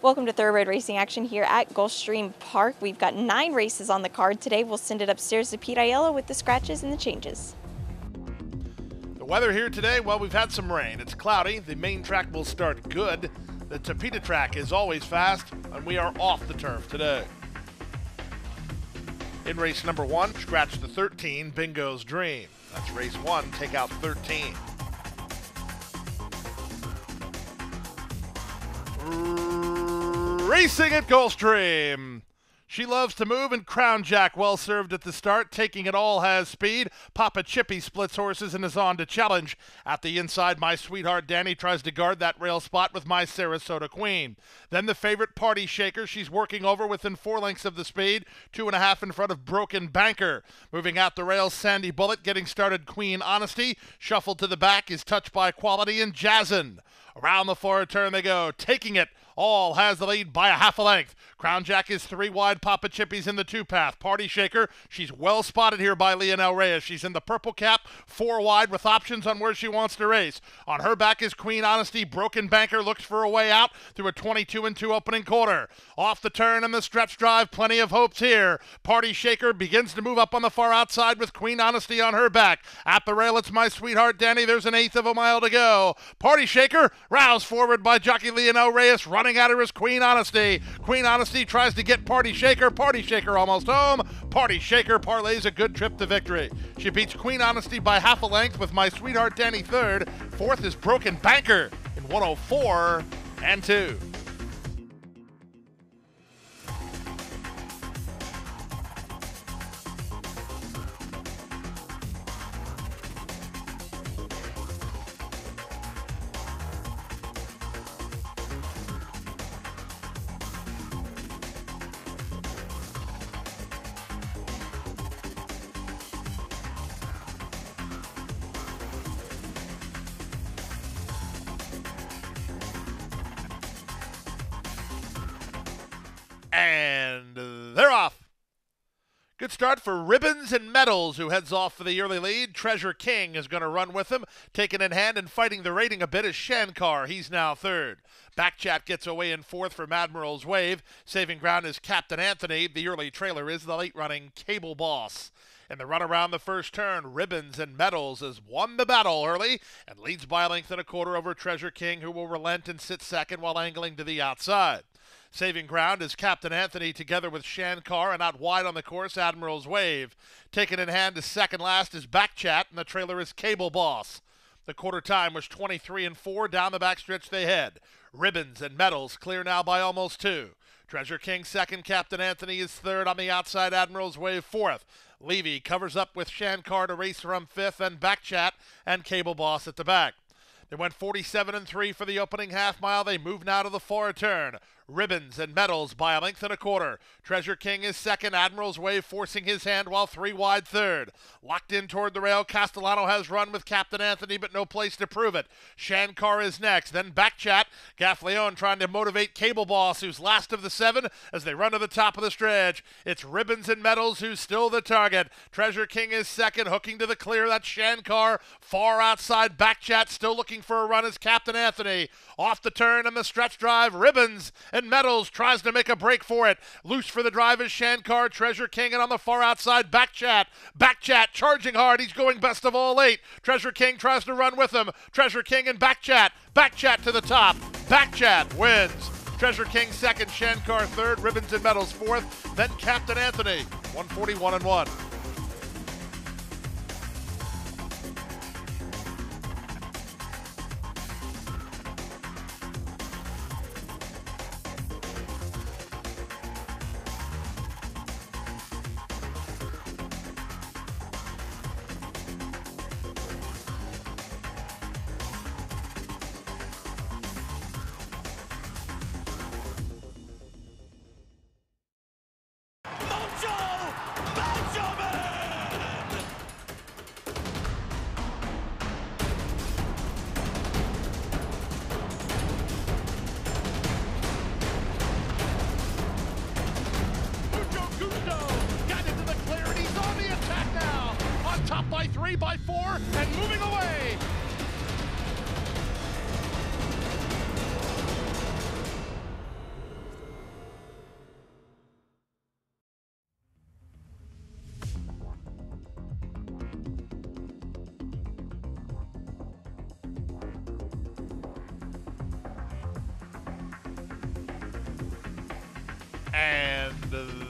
Welcome to Thoroughbred Racing action here at Gulfstream Park. We've got 9 races on the card today. We'll send it upstairs to Pete Aiello with the scratches and the changes. The weather here today, well, we've had some rain. It's cloudy. The main track will start good. The Tapeta track is always fast, and we are off the turf today. In race number 1, scratch the 13, Bingo's Dream. That's race 1, take out 13. Racing at Gulfstream. She loves to move, and Crown Jack well served at the start. Taking it all has speed. Papa Chippy splits horses and is on to challenge. At the inside, My Sweetheart Danny tries to guard that rail spot with My Sarasota Queen. Then the favorite Party Shaker. She's working over within 4 lengths of the speed. 2.5 in front of Broken Banker. Moving out the rails, Sandy Bullet getting started. Queen Honesty. Shuffled to the back is Touched by Quality and Jazzin. Around the forward turn they go. Taking it. All has the lead by a half a length. Crown Jack is 3 wide. Papa Chippy's in the 2-path. Party Shaker, she's well spotted here by Leonel Reyes. She's in the purple cap, 4 wide with options on where she wants to race. On her back is Queen Honesty. Broken Banker looks for a way out through a 22-2 opening quarter. Off the turn and the stretch drive, plenty of hopes here. Party Shaker begins to move up on the far outside with Queen Honesty on her back. At the rail, it's My Sweetheart Danny. There's an 1/8 of a mile to go. Party Shaker, roused forward by jockey Leonel Reyes. Running at her is Queen Honesty. Queen Honesty tries to get Party Shaker. Party Shaker almost home. Party Shaker parlays a good trip to victory. She beats Queen Honesty by half a length with My Sweetheart Danny third. Fourth is Broken Banker in 104 and 2. And they're off. Good start for Ribbons and Medals, who heads off for the early lead. Treasure King is going to run with him. Taken in hand and fighting the rating a bit is Shankar. He's now third. Backchat gets away in fourth from Admiral's Wave. Saving ground is Captain Anthony. The early trailer is the late-running Cable Boss. In the run around the first turn, Ribbons and Medals has won the battle early and leads by a length and a quarter over Treasure King, who will relent and sit second while angling to the outside. Saving ground is Captain Anthony together with Shankar, and out wide on the course, Admiral's Wave. Taken in hand to second last is Backchat, and the trailer is Cable Boss. The quarter time was 23-4. Down the backstretch they head. Ribbons and Medals clear now by almost 2. Treasure King second, Captain Anthony is third. On the outside, Admiral's Wave fourth. Levy covers up with Shankar to race from fifth, and Backchat and Cable Boss at the back. They went 47-3 for the opening half mile. They move now to the forward turn. Ribbons and Medals by a length and a quarter. Treasure King is second. Admiral's Wave forcing his hand while 3 wide third. Locked in toward the rail. Castellano has run with Captain Anthony, but no place to prove it. Shankar is next. Then Backchat. Gaffleon trying to motivate Cable Boss, who's last of the 7 as they run to the top of the stretch. It's Ribbons and Medals who's still the target. Treasure King is second, hooking to the clear. That's Shankar. Far outside, Backchat still looking for a run as Captain Anthony. Off the turn and the stretch drive. Ribbons and Medals tries to make a break for it. Loose for the drive is Shankar, Treasure King, and on the far outside, Backchat. Backchat charging hard. He's going best of all 8. Treasure King tries to run with him. Treasure King and Backchat. Backchat to the top. Backchat wins. Treasure King second, Shankar third, Ribbons and Medals fourth, then Captain Anthony, 141 and 1. by 4 and moving away. And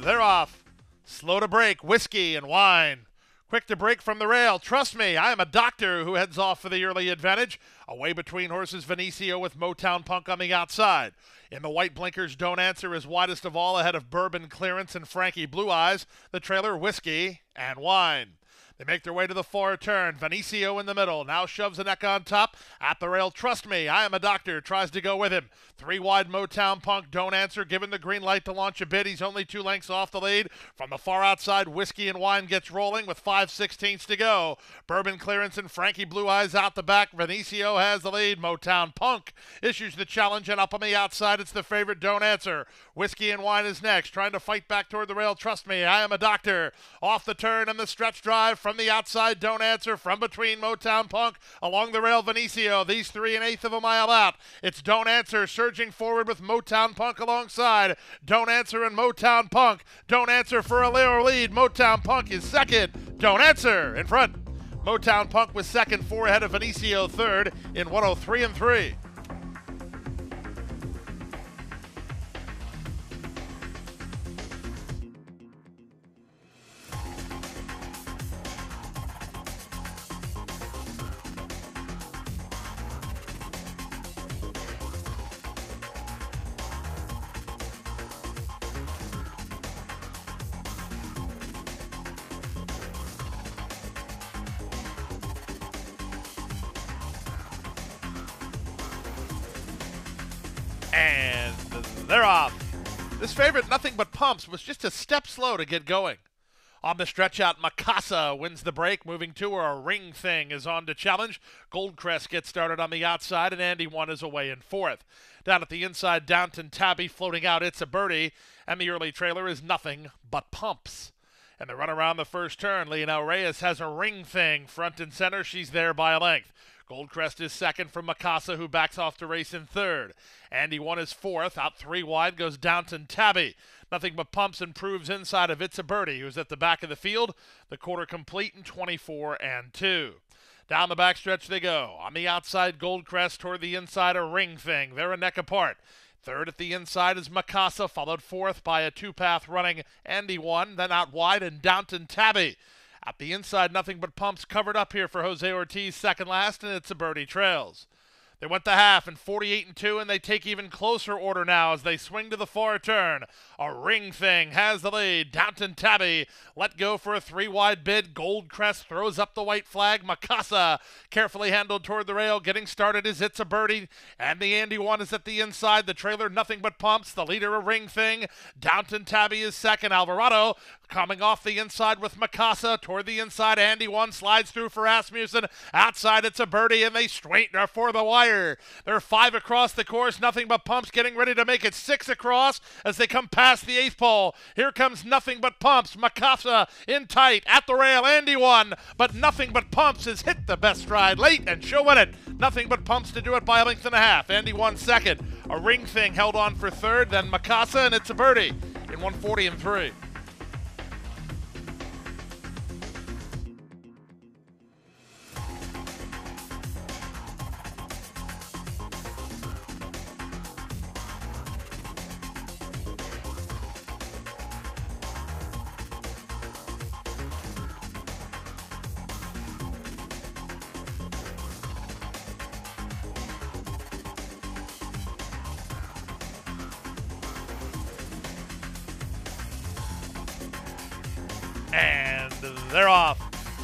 they're off. Slow to break, whiskey and wine. Quick to break from the rail. Trust me, I am a doctor who heads off for the early advantage. Away between horses, Vinicio with Motown Punk on the outside. In the white blinkers, Don't Answer is widest of all ahead of Bourbon Clearance and Frankie Blue Eyes. The trailer, whiskey and wine. They make their way to the far turn. Vinicio in the middle. Now shoves the neck on top. At the rail, Trust Me, I Am a Doctor. Tries to go with him. 3 wide, Motown Punk, Don't Answer. Given the green light to launch a bid. He's only 2 lengths off the lead. From the far outside, Whiskey and Wine gets rolling with 5/16 to go. Bourbon Clearance and Frankie Blue Eyes out the back. Vinicio has the lead. Motown Punk issues the challenge, and up on the outside, it's the favorite, Don't Answer. Whiskey and Wine is next. Trying to fight back toward the rail. Trust Me, I Am a Doctor. Off the turn and the stretch drive from the outside, Don't Answer. From between Motown Punk along the rail, Vinicio. These 3 1/8 of a mile out. It's Don't Answer surging forward with Motown Punk alongside. Don't Answer and Motown Punk. Don't Answer for a little lead. Motown Punk is second. Don't Answer in front. Motown Punk was second, 4 ahead of Vinicio third in 103 and 3. And they're off. This favorite, Nothing But Pumps, was just a step slow to get going. On the stretch out, Mikasa wins the break. Moving to her, A Ring Thing is on to challenge. Goldcrest gets started on the outside, and Andy One is away in fourth. Down at the inside, Downton Tabby floating out, It's a Birdie, and the early trailer is Nothing But Pumps. And the run around the first turn, Leonel Reyes has A Ring Thing front and center. She's there by a length. Goldcrest is second from Mikasa, who backs off to race in third. Andy One is fourth. Out 3 wide goes Downton Tabby. Nothing But Pumps improves inside of It's a Birdie, who's at the back of the field. The quarter complete in 24 and 2. Down the backstretch they go. On the outside, Goldcrest toward the inside, A Ring Thing. They're a neck apart. Third at the inside is Mikasa, followed fourth by a 2-path running Andy One, then out wide and Downton Tabby. At the inside, Nothing But Pumps covered up here for Jose Ortiz, second last, and It's a Birdie trails. They went the half in 48 and 2, and they take even closer order now as they swing to the far turn. A Ring Thing has the lead. Downton Tabby let go for a 3 wide bid. Goldcrest throws up the white flag. Mikasa carefully handled toward the rail. Getting started is It's a Birdie, and the Andy One is at the inside. The trailer, Nothing But Pumps. The leader, A Ring Thing. Downton Tabby is second. Alvarado coming off the inside with Mikasa. Toward the inside, Andy One slides through for Asmussen. Outside, It's a Birdie, and they straighten for the wire. They're 5 across the course. Nothing But Pumps getting ready to make it 6 across as they come past the 8th pole. Here comes Nothing But Pumps. Mikasa in tight at the rail. Andy One, but Nothing But Pumps has hit the best stride late, and she'll win it. Nothing But Pumps to do it by a length and a half. Andy One second. A Ring Thing held on for third. Then Mikasa, and It's a Birdie in 140 and 3. And they're off.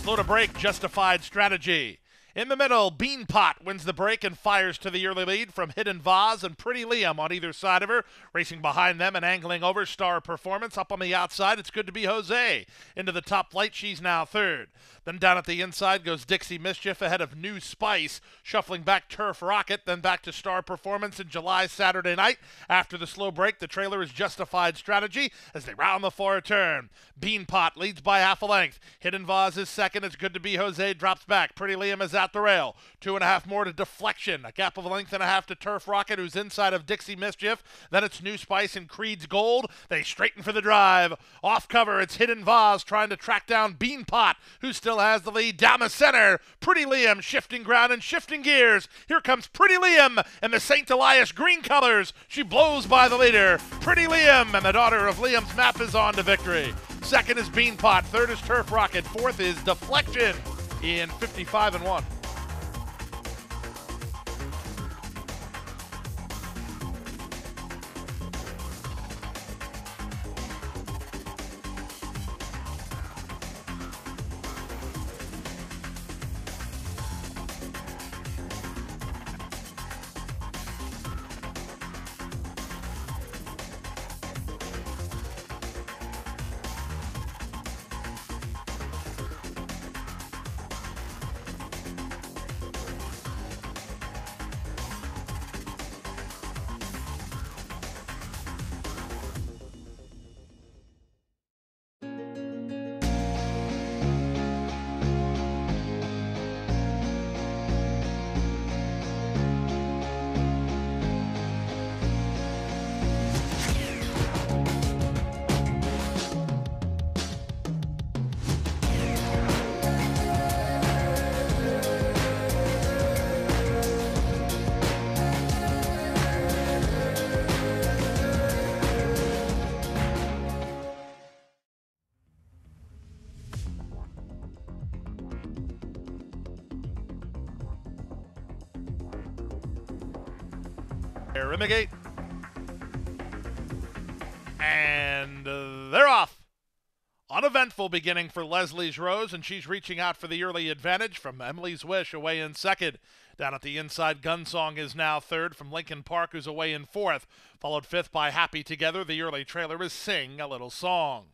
Slow to break, Justified Strategy. In the middle, Beanpot wins the break and fires to the early lead from Hidden Vaz and Pretty Liam on either side of her. Racing behind them and angling over, Star Performance. Up on the outside, it's Good to Be Jose. Into the top flight, she's now third. Then down at the inside goes Dixie Mischief ahead of New Spice. Shuffling back Turf Rocket, then back to Star Performance in July Saturday night. After the slow break, the trailer is Justified Strategy as they round the far turn. Beanpot leads by half a length. Hidden Vaz is second. It's Good to Be Jose drops back. Pretty Liam is at the rail. 2.5 more to Deflection. A gap of a length and a half to Turf Rocket, who's inside of Dixie Mischief. Then it's New Spice and Creed's Gold. They straighten for the drive. Off cover, it's Hidden Vaz trying to track down Beanpot, who still has the lead. Down the center, Pretty Liam shifting ground and shifting gears. Here comes Pretty Liam in the St. Elias green colors. She blows by the leader. Pretty Liam and the daughter of Liam's Map is on to victory. Second is Beanpot. Third is Turf Rocket. Fourth is Deflection in 55-1. They're in the gate. And they're off. Uneventful beginning for Leslie's Rose, and she's reaching out for the early advantage from Emily's Wish away in second. Down at the inside, Gunsong is now third from Lincoln Park, who's away in fourth. Followed fifth by Happy Together. The early trailer is Sing a Little Song.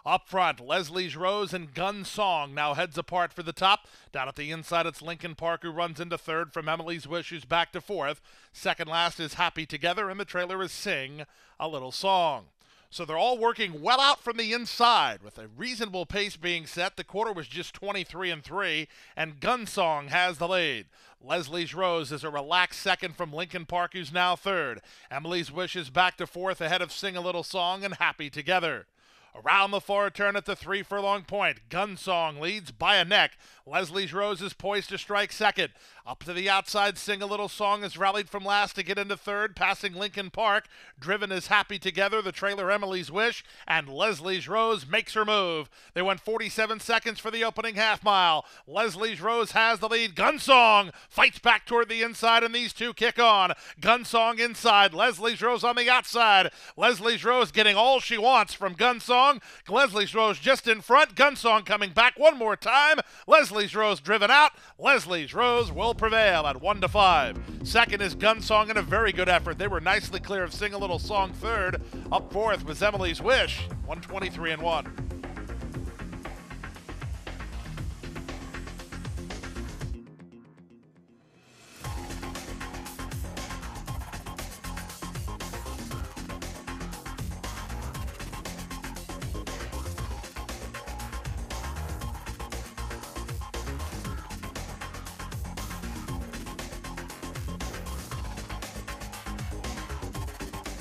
Up front, Leslie's Rose and Gun Song now heads apart for the top. Down at the inside, it's Lincoln Park, who runs into third from Emily's Wish, who's back to fourth. Second last is Happy Together, and the trailer is Sing a Little Song. So they're all working well out from the inside with a reasonable pace being set. The quarter was just 23-3, and Gun Song has the lead. Leslie's Rose is a relaxed second from Lincoln Park, who's now third. Emily's Wish is back to fourth ahead of Sing a Little Song and Happy Together. Around the far turn at the 3 furlong point, Gunsong leads by a neck. Leslie's Rose is poised to strike second. Up to the outside, Sing a Little Song is rallied from last to get into third, passing Lincoln Park. Driven is Happy Together, the trailer Emily's Wish, and Leslie's Rose makes her move. They went 47 seconds for the opening half mile. Leslie's Rose has the lead. Gunsong fights back toward the inside, and these two kick on. Gunsong inside, Leslie's Rose on the outside. Leslie's Rose getting all she wants from Gunsong. Leslie's Rose just in front. Gunsong coming back one more time. Leslie's Rose driven out. Leslie's Rose will prevail at 1-5. Second is Gunsong in a very good effort. They were nicely clear of Sing a Little Song third. Up fourth was Emily's Wish, 123-1.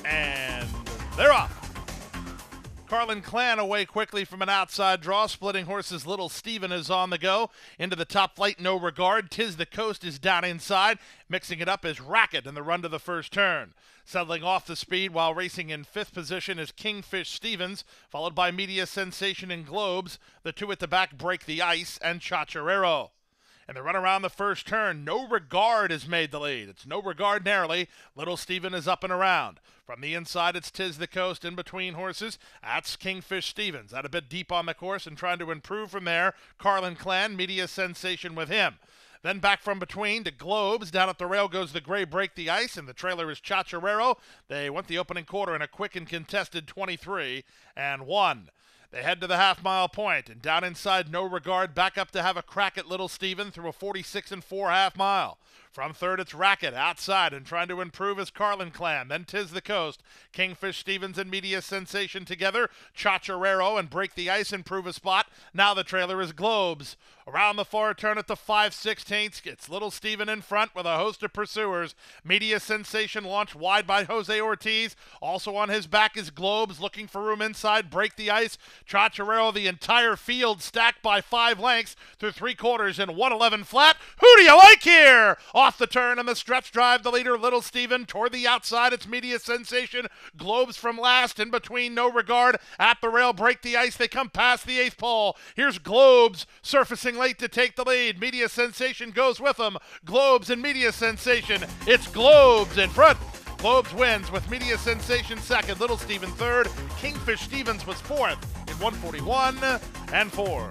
And they're off. Carlin Clan away quickly from an outside draw. Splitting Horses Little Steven is on the go. Into the top flight, No Regard. Tis the Coast is down inside. Mixing it up is Racket in the run to the first turn. Settling off the speed while racing in fifth position is Kingfish Stevens, followed by Media Sensation and Globes. The two at the back Break the Ice and Chacherero. And the run around the first turn, No Regard has made the lead. It's No Regard narrowly. Little Steven is up and around. From the inside, it's Tis the Coast. In between horses, that's Kingfish Stevens. Out a bit deep on the course and trying to improve from there. Carlin Clan, Media Sensation with him. Then back from between to Globes. Down at the rail goes the gray Break the Ice, and the trailer is Chacherero. They went the opening quarter in a quick and contested 23-1. They head to the half-mile point, and down inside No Regard, back up to have a crack at Little Steven through a 46-4 half-mile. From third, it's Racket outside and trying to improve his Carlin Clan. Then Tis the Coast. Kingfish Stevens and Media Sensation together. Chacherero and Break the Ice improve a spot. Now the trailer is Globes. Around the far turn at the 5/16, it's Little Steven in front with a host of pursuers. Media Sensation launched wide by Jose Ortiz. Also on his back is Globes looking for room inside. Break the Ice. Chacherero, the entire field stacked by 5 lengths through 3/4 and 111 flat. Who do you like here? Off the turn and the stretch drive, the leader, Little Steven. Toward the outside, it's Media Sensation. Globes from last, in between, No Regard. At the rail, Break the Ice. They come past the 8th pole. Here's Globes surfacing late to take the lead. Media Sensation goes with them. Globes and Media Sensation. It's Globes in front. Globes wins with Media Sensation second, Little Steven third. Kingfish Stevens was fourth in 141-4.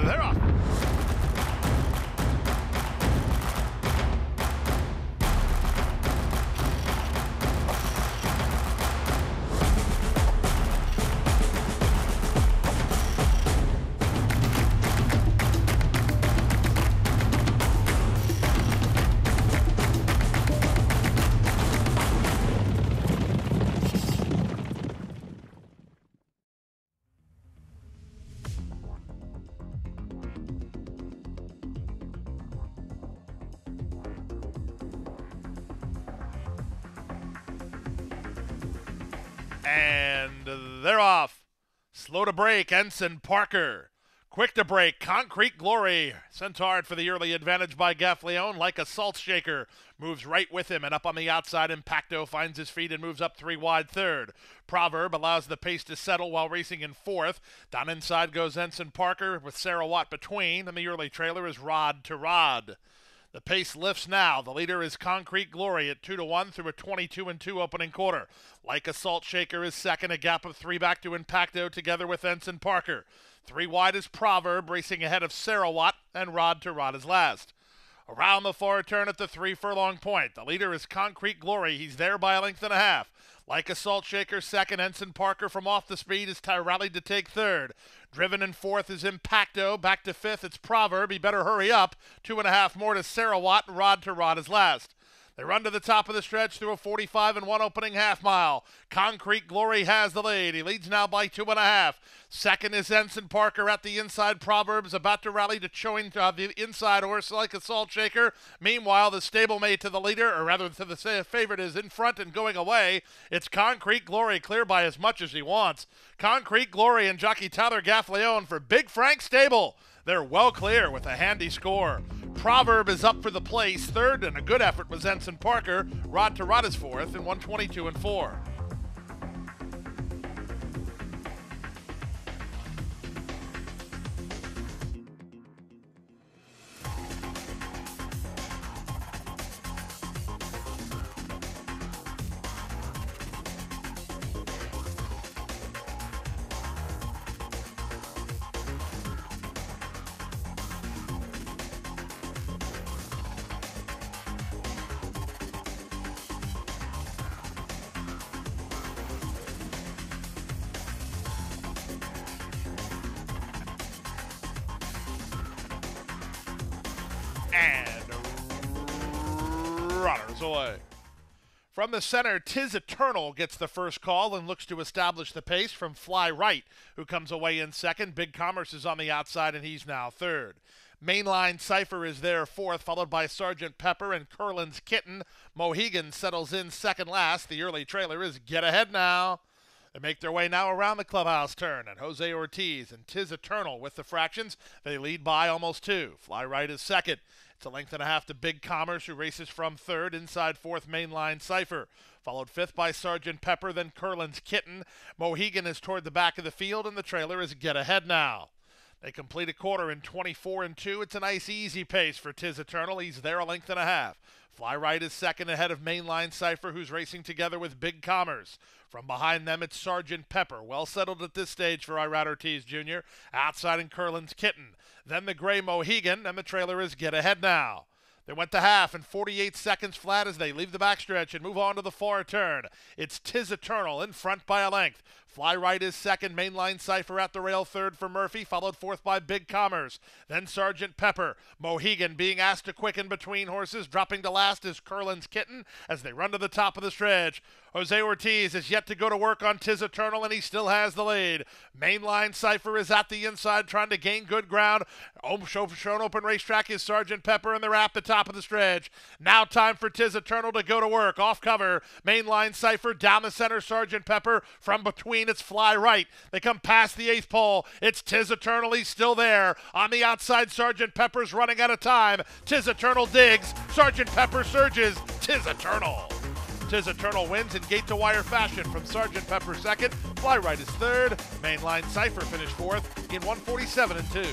They're off. And they're off. Slow to break, Ensign Parker. Quick to break, Concrete Glory. Sent hard for the early advantage by Gaffleone. Like a salt shaker, moves right with him, and up on the outside, Impacto finds his feet and moves up 3 wide third. Proverb allows the pace to settle while racing in fourth. Down inside goes Ensign Parker with Sarah Watt between, and the early trailer is Rod to Rod. The pace lifts now. The leader is Concrete Glory at 2-1 through a 22-2 opening quarter. Like a Salt Shaker is second, a gap of 3 back to Impacto together with Ensign Parker. 3 wide is Proverb, racing ahead of Sarah Watt, and Rod to Rod is last. Around the far turn at the 3 furlong point. The leader is Concrete Glory. He's there by a length and a half. Like a Salt Shaker, second. Ensign Parker from off the speed is rallied to take third. Driven in fourth is Impacto. Back to fifth, it's Proverb. He better hurry up. 2.5 more to Sarah Watt, and Rod to Rod is last. They run to the top of the stretch through a 45-1 opening half mile. Concrete Glory has the lead. He leads now by 2.5. Second is Ensign Parker at the inside. Proverbs about to rally to showing the inside horse Like a Salt Shaker. Meanwhile, the stablemate to the leader, or rather to the favorite, is in front and going away. It's Concrete Glory, clear by as much as he wants. Concrete Glory and jockey Tyler Gaffleone for Big Frank Stable. They're well clear with a handy score. Proverb is up for the place. Third, and a good effort was Ensign Parker. Rod to Rod is fourth in 122-4. And runners away. From the center, Tis Eternal gets the first call and looks to establish the pace from Fly Right, who comes away in second. Big Commerce is on the outside, and he's now third. Mainline Cypher is there fourth, followed by Sergeant Pepper and Curlin's Kitten. Mohegan settles in second last. The early trailer is Get Ahead Now. They make their way now around the clubhouse turn, and Jose Ortiz and Tiz Eternal with the fractions. They lead by almost 2. Fly Right is second. It's a length and a half to Big Commerce, who races from third. Inside fourth, Mainline Cypher. Followed fifth by Sergeant Pepper, then Curlin's Kitten. Mohegan is toward the back of the field, and the trailer is Get Ahead Now. They complete a quarter in 24 and 2. It's a nice easy pace for Tiz Eternal. He's there a length and a half. Fly Right is second ahead of Mainline Cypher, who's racing together with Big Commerce. From behind them, it's Sergeant Pepper, well settled at this stage for Irad Ortiz Jr., outside in Curlin's Kitten. Then the gray Mohegan, and the trailer is Get Ahead Now. They went to half in 48 seconds flat as they leave the backstretch and move on to the far turn. It's Tiz Eternal in front by a length. Fly Right is second, Mainline Cypher at the rail third for Murphy, followed fourth by Big Commerce. Then Sergeant Pepper. Mohegan being asked to quicken between horses. Dropping to last is Curlin's Kitten as they run to the top of the stretch. Jose Ortiz is yet to go to work on Tiz Eternal, and he still has the lead. Mainline Cypher is at the inside trying to gain good ground. Shown open racetrack is Sergeant Pepper, and they're at the top of the stretch. Now time for Tiz Eternal to go to work. Off cover, Mainline Cypher down the center, Sergeant Pepper from between. It's Fly Right. They come past the 8th pole. It's Tiz Eternal. He's still there. On the outside, Sergeant Pepper's running out of time. Tiz Eternal digs. Sergeant Pepper surges. Tiz Eternal. Tiz Eternal wins in gate-to-wire fashion from Sergeant Pepper second. Fly Right is third. Mainline Cypher finished fourth in 147 and 2.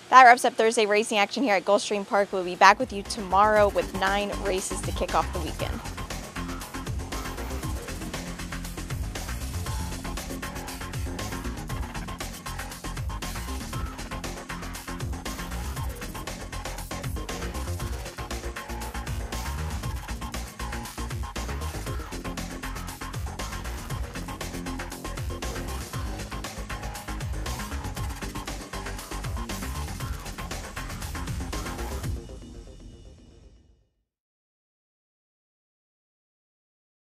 That wraps up Thursday racing action here at Gulfstream Park. We'll be back with you tomorrow with 9 races to kick off the weekend.